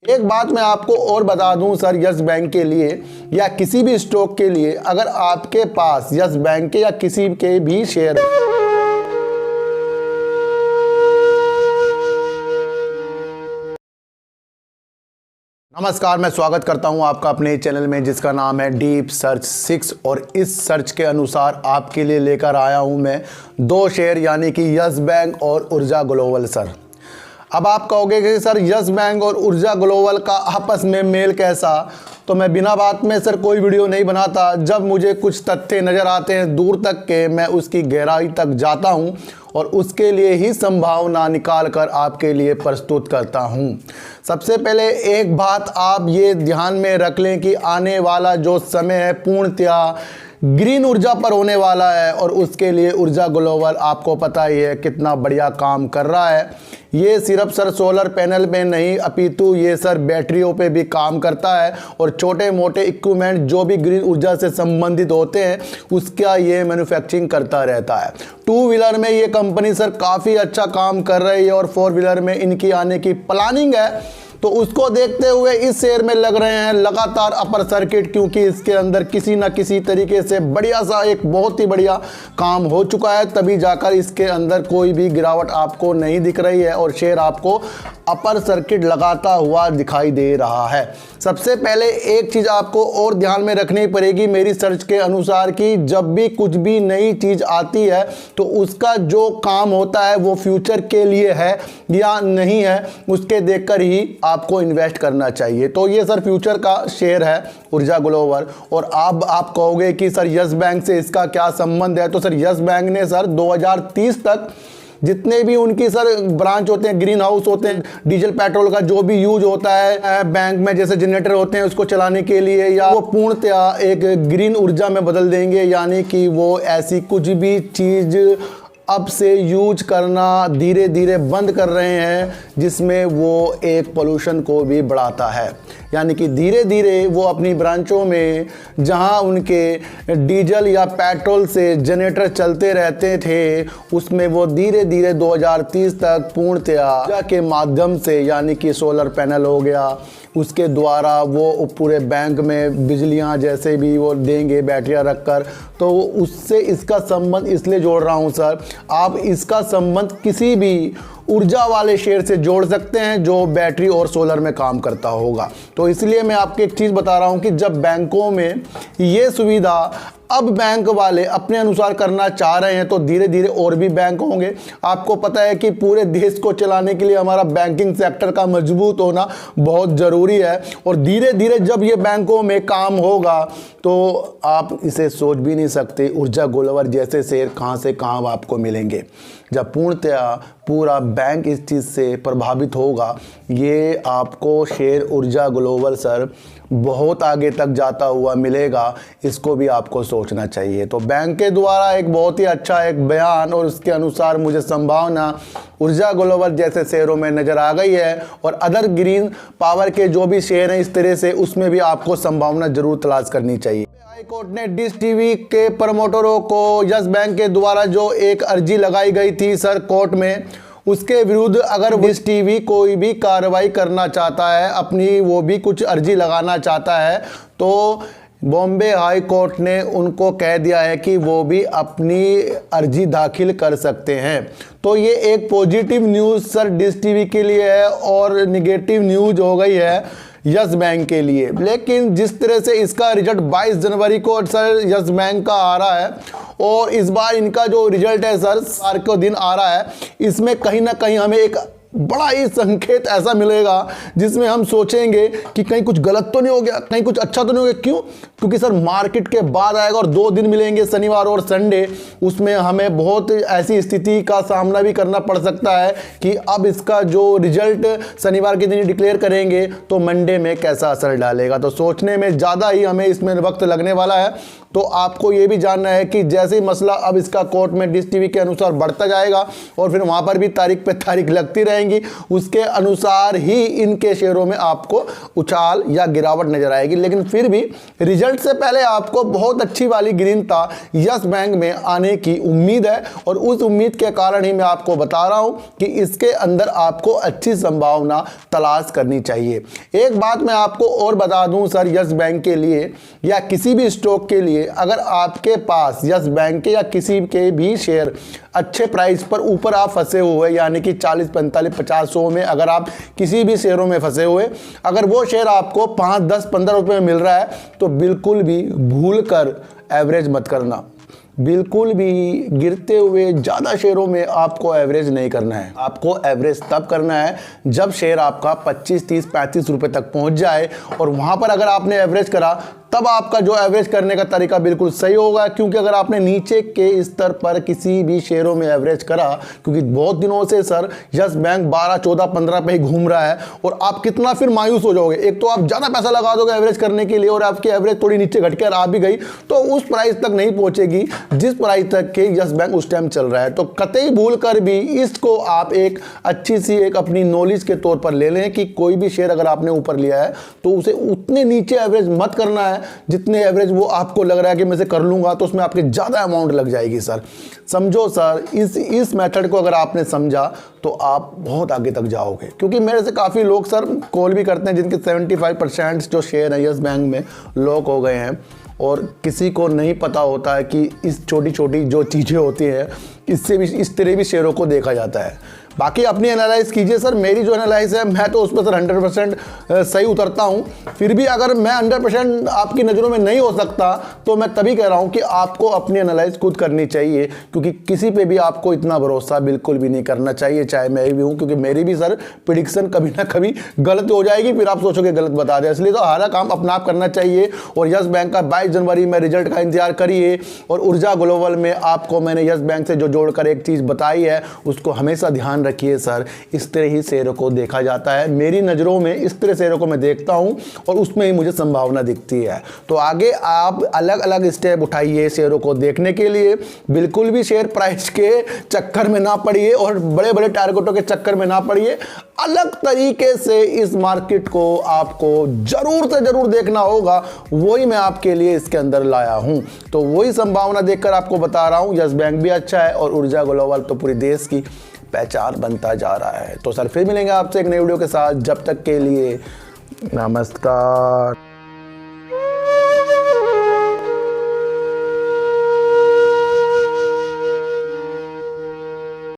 एक बात मैं आपको और बता दूं सर, यस बैंक के लिए या किसी भी स्टॉक के लिए, अगर आपके पास यस बैंक के या किसी के भी शेयर नमस्कार, मैं स्वागत करता हूं आपका अपने चैनल में जिसका नाम है डीप सर्च 6। और इस सर्च के अनुसार आपके लिए लेकर आया हूं मैं दो शेयर यानी कि यस बैंक और ऊर्जा ग्लोबल। सर अब आप कहोगे कि सर यस बैंक और ऊर्जा ग्लोबल का आपस में मेल कैसा, तो मैं बिना बात में सर कोई वीडियो नहीं बनाता। जब मुझे कुछ तथ्य नज़र आते हैं दूर तक के, मैं उसकी गहराई तक जाता हूं और उसके लिए ही संभावना निकाल कर आपके लिए प्रस्तुत करता हूं। सबसे पहले एक बात आप ये ध्यान में रख लें कि आने वाला जो समय है पूर्णतया ग्रीन ऊर्जा पर होने वाला है, और उसके लिए ऊर्जा ग्लोबल आपको पता ही है कितना बढ़िया काम कर रहा है। ये सिर्फ सर सोलर पैनल पे नहीं अपितु ये सर बैटरियों पे भी काम करता है, और छोटे मोटे इक्विपमेंट जो भी ग्रीन ऊर्जा से संबंधित होते हैं उसका ये मैन्युफैक्चरिंग करता रहता है। टू व्हीलर में ये कंपनी सर काफ़ी अच्छा काम कर रही है और फोर व्हीलर में इनकी आने की प्लानिंग है। तो उसको देखते हुए इस शेयर में लग रहे हैं लगातार अपर सर्किट, क्योंकि इसके अंदर किसी ना किसी तरीके से बढ़िया सा एक बहुत ही बढ़िया काम हो चुका है, तभी जाकर इसके अंदर कोई भी गिरावट आपको नहीं दिख रही है और शेयर आपको अपर सर्किट लगाता हुआ दिखाई दे रहा है। सबसे पहले एक चीज़ आपको और ध्यान में रखनी पड़ेगी मेरी सर्च के अनुसार कि जब भी कुछ भी नई चीज़ आती है तो उसका जो काम होता है वो फ्यूचर के लिए है या नहीं है, उसके देखकर ही आपको इन्वेस्ट करना चाहिए। तो ये सर फ्यूचर का शेयर है ऊर्जा ग्लोबल। और अब आप कहोगे कि सर यस बैंक से इसका क्या संबंध है, तो सर यस बैंक ने सर 2030 तक जितने भी उनकी सर ब्रांच होते हैं, ग्रीन हाउस होते हैं, डीजल पेट्रोल का जो भी यूज होता है बैंक में, जैसे जनरेटर होते हैं उसको चलाने के लिए, या वो पूर्णतया एक ग्रीन ऊर्जा में बदल देंगे। यानी कि वो ऐसी कुछ भी चीज़ अब से यूज करना धीरे धीरे बंद कर रहे हैं जिसमें वो एक पोल्यूशन को भी बढ़ाता है। यानी कि धीरे धीरे वो अपनी ब्रांचों में जहां उनके डीजल या पेट्रोल से जनरेटर चलते रहते थे उसमें वो धीरे धीरे 2030 तक पूर्णतया के माध्यम से, यानी कि सोलर पैनल हो गया, उसके द्वारा वो पूरे बैंक में बिजलियां जैसे भी वो देंगे बैटरियां रखकर। तो उससे इसका संबंध इसलिए जोड़ रहा हूं सर, आप इसका संबंध किसी भी ऊर्जा वाले शेयर से जोड़ सकते हैं जो बैटरी और सोलर में काम करता होगा। तो इसलिए मैं आपको एक चीज़ बता रहा हूं कि जब बैंकों में ये सुविधा अब बैंक वाले अपने अनुसार करना चाह रहे हैं तो धीरे धीरे और भी बैंक होंगे। आपको पता है कि पूरे देश को चलाने के लिए हमारा बैंकिंग सेक्टर का मजबूत होना बहुत ज़रूरी है, और धीरे धीरे जब ये बैंकों में काम होगा तो आप इसे सोच भी नहीं सकते ऊर्जा ग्लोबल जैसे शेयर कहाँ से कहाँ आपको मिलेंगे। जब पूर्णतया पूरा बैंक इस चीज़ से प्रभावित होगा, ये आपको शेयर ऊर्जा ग्लोबल सर बहुत आगे तक जाता हुआ मिलेगा, इसको भी आपको सोचना चाहिए। तो बैंक के द्वारा एक बहुत ही अच्छा एक बयान और उसके अनुसार मुझे संभावना ऊर्जा ग्लोबल जैसे शेयरों में नज़र आ गई है, और अदर ग्रीन पावर के जो भी शेयर हैं इस तरह से उसमें भी आपको संभावना जरूर तलाश करनी चाहिए। हाई कोर्ट ने डिश टीवी के प्रमोटरों को यस बैंक के द्वारा जो एक अर्जी लगाई गई थी सर कोर्ट में, उसके विरुद्ध अगर डिश टीवी कोई भी कार्रवाई करना चाहता है, अपनी वो भी कुछ अर्जी लगाना चाहता है, तो बॉम्बे हाई कोर्ट ने उनको कह दिया है कि वो भी अपनी अर्जी दाखिल कर सकते हैं। तो ये एक positive news sir dish TV के लिए है और निगेटिव न्यूज़ हो गई है यस बैंक के लिए। लेकिन जिस तरह से इसका रिजल्ट 22 जनवरी को सर यस बैंक का आ रहा है, और इस बार इनका जो रिजल्ट है सर सार को दिन आ रहा है, इसमें कहीं ना कहीं हमें एक बड़ा ही संकेत ऐसा मिलेगा जिसमें हम सोचेंगे कि कहीं कुछ गलत तो नहीं हो गया, कहीं कुछ अच्छा तो नहीं हो गया। क्यों? क्योंकि सर मार्केट के बाद आएगा और 2 दिन मिलेंगे, शनिवार और संडे, उसमें हमें बहुत ऐसी स्थिति का सामना भी करना पड़ सकता है कि अब इसका जो रिजल्ट शनिवार के दिन डिक्लेयर करेंगे तो मंडे में कैसा असर डालेगा। तो सोचने में ज़्यादा ही हमें इसमें वक्त लगने वाला है। तो आपको ये भी जानना है कि जैसे ही मसला अब इसका कोर्ट में डिश टीवी के अनुसार बढ़ता जाएगा और फिर वहाँ पर भी तारीख पे तारीख लगती रहेगी, जाएंगी उसके अनुसार ही इनके शेयरों में आपको उछाल या गिरावट नजर आएगी। लेकिन फिर भी रिजल्ट से पहले आपको बहुत अच्छी वाली गिनता यस बैंक में आने की उम्मीद है और उस उम्मीद के कारण ही मैं आपको बता रहा हूं कि इसके अंदर आपको अच्छी संभावना तलाश करनी चाहिए। एक बात मैं आपको और बता दूं सर, यस बैंक के लिए या किसी भी स्टॉक के लिए अगर आपके पास यस बैंक के या किसी के भी शेयर अच्छे प्राइस पर ऊपर आप फंसे हुए यानी कि 40, 45, 50, 100 में अगर आप किसी भी शेयरों में फंसे हुए, अगर वो शेयर आपको 5, 10, 15 रुपए में मिल रहा है तो बिल्कुल भी भूल कर एवरेज मत करना। बिल्कुल भी गिरते हुए ज़्यादा शेयरों में आपको एवरेज नहीं करना है। आपको एवरेज तब करना है जब शेयर आपका 25, 30, 35 रुपए तक पहुंच जाए और वहां पर अगर आपने एवरेज करा तब आपका जो एवरेज करने का तरीका बिल्कुल सही होगा। क्योंकि अगर आपने नीचे के स्तर पर किसी भी शेयरों में एवरेज करा, क्योंकि बहुत दिनों से सर यस बैंक 12, 14, 15 पे ही घूम रहा है और आप कितना फिर मायूस हो जाओगे। एक तो आप ज़्यादा पैसा लगा दोगे एवरेज करने के लिए और आपकी एवरेज थोड़ी नीचे घट कर आ भी गई तो उस प्राइस तक नहीं पहुंचेगी जिस प्राइस तक के यस बैंक उस टाइम चल रहा है। तो कतई भूल कर भी इसको आप एक अच्छी सी एक अपनी नॉलेज के तौर पर ले लें कि कोई भी शेयर अगर आपने ऊपर लिया है तो उसे उतने नीचे एवरेज मत करना है जितने एवरेज वो आपको लग रहा है कि मैं से कर लूंगा तो उसमें आपके ज़्यादा अमाउंट लग जाएगी। सर समझो सर, इस मेथड को अगर आपने समझा तो आप बहुत आगे तक जाओगे। क्योंकि मेरे से काफ़ी लोग सर कॉल भी करते हैं जिनके 75% जो शेयर है यस बैंक में लॉक हो गए हैं और किसी को नहीं पता होता है कि इस छोटी छोटी जो चीज़ें होती हैं इससे भी इस तरह भी शेयरों को देखा जाता है। बाकी अपनी एनालाइज कीजिए सर, मेरी जो एनालाइज है मैं तो उस पर सर 100% सही उतरता हूँ। फिर भी अगर मैं 100% आपकी नज़रों में नहीं हो सकता तो मैं तभी कह रहा हूँ कि आपको अपनी एनालाइज खुद करनी चाहिए। क्योंकि किसी पे भी आपको इतना भरोसा बिल्कुल भी नहीं करना चाहिए, चाहे मैं भी हूँ। क्योंकि मेरी भी सर प्रिडिक्शन कभी ना कभी गलत हो जाएगी, फिर आप सोचोगे गलत बता दें। इसलिए तो हर काम अपना आप करना चाहिए। और यस बैंक का 22 जनवरी में रिजल्ट का इंतजार करिए। और ऊर्जा ग्लोबल में आपको मैंने यस बैंक से जो जोड़कर एक चीज़ बताई है उसको हमेशा ध्यान रखिए सर। इस तरह ही शेयरों को देखा जाता है, मेरी नज़रों में इस तरह शेयरों को मैं देखता हूं और उसमें ही मुझे संभावना दिखती है। तो आगे आप अलग अलग स्टेप उठाइए शेयरों को देखने के लिए। बिल्कुल भी शेयर प्राइस के चक्कर में ना पड़िए और बड़े बड़े टारगेटों के चक्कर में ना पड़िए। अलग तरीके से इस मार्केट को आपको जरूर से जरूर देखना होगा, वही मैं आपके लिए इसके अंदर लाया हूं। तो वही संभावना देखकर आपको बता रहा हूं। यस बैंक भी अच्छा है और ऊर्जा ग्लोबल तो पूरी देश की पहचान बनता जा रहा है। तो सर फिर मिलेंगे आपसे एक नई वीडियो के साथ, जब तक के लिए नमस्कार।